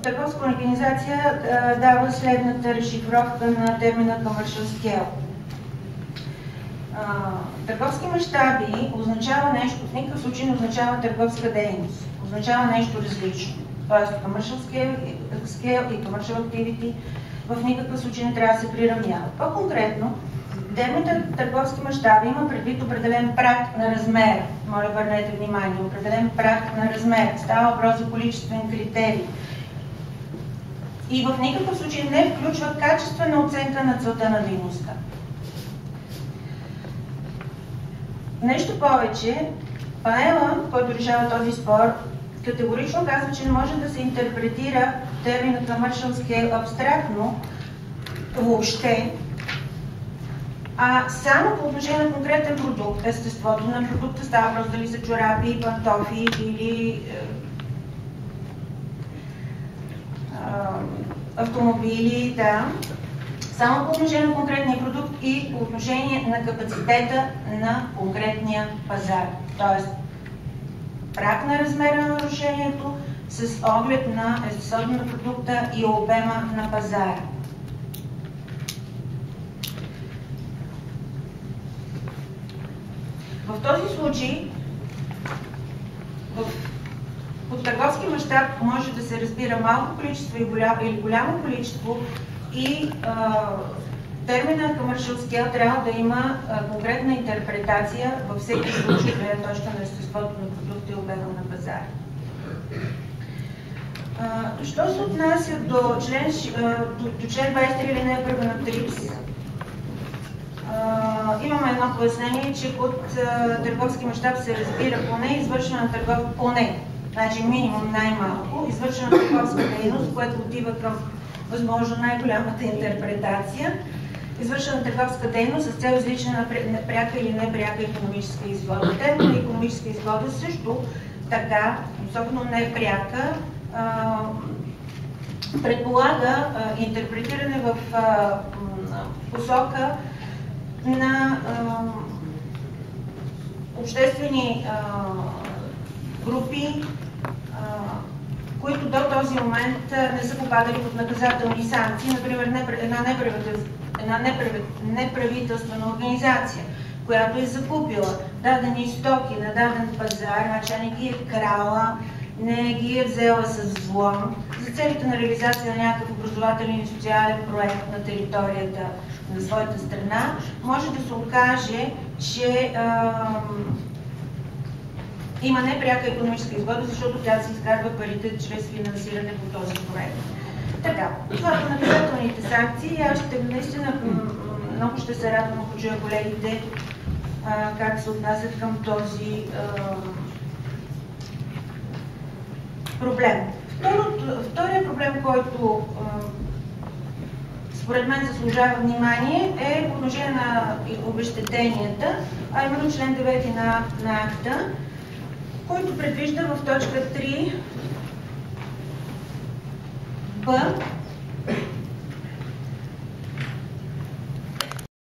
търговска организация дава следната разшифровка на термина commercial scale. Търговски мащаби означава нещо, в никакъв случай не означава търговска дейност, означава нещо различно. Тоест commercial scale и commercial activity в никакъв случай не трябва да се приравняват. По-конкретно, термината търговски мащаби има предвид определен праг на размер. Моля, върнете внимание, определен праг на размер. Става въпрос за количествен критерий. И в никакъв случай не включва качествена оценка на целта на дейността. Нещо повече, панела, който решава този спор, категорично казва, че не може да се интерпретира термина commercial scale абстрактно, въобще, а само по отношение на конкретен продукт. Естеството на продукта става въпрос дали са чорапи, пантофи или автомобили, да. Само по отношение на конкретния продукт и по отношение на капацитета на конкретния пазар. Тоест, праг на размера на нарушението с оглед на естеството на продукта и обема на пазара. В този случай, под търговски мащаб може да се разбира малко количество или голямо количество и термина commercial scale трябва да има конкретна интерпретация във всеки случай, гледна точка на естеството на продукта и обема на пазара. Що се отнася до член 23 алинея 1 на ТРИПС, имаме едно пояснение, че под търговски мащаб се разбира поне извършване на търговска, значи минимум най-малко, извършване на търговска дейност, което отива към възможно най-голямата интерпретация, извършване на търговска дейност с цел извличане на пряка или непряка икономическа изгода. Терминът икономическа изгода също така, особено непряка, предполага интерпретиране в посока на обществени групи, които до този момент не са попадали под наказателни санкции, например една неправителствена организация, която е закупила дадени стоки на даден пазар, значи не ги е крала, не ги е взела с взлом, за целите на реализация на някакъв образователен и социален проект на територията на своята страна, може да се окаже, че има непряка икономическа изгода, защото тя се изкарва парите чрез финансиране по този проект. Така, това са наказателните санкции. Аз ще наистина много ще се радвам, ако чуя колегите как се отнасят към този проблем. Вторият проблем, който според мен заслужава внимание, е по отношение на обезщетенията, а именно член 9 на акта, който предвижда в точка 3 Б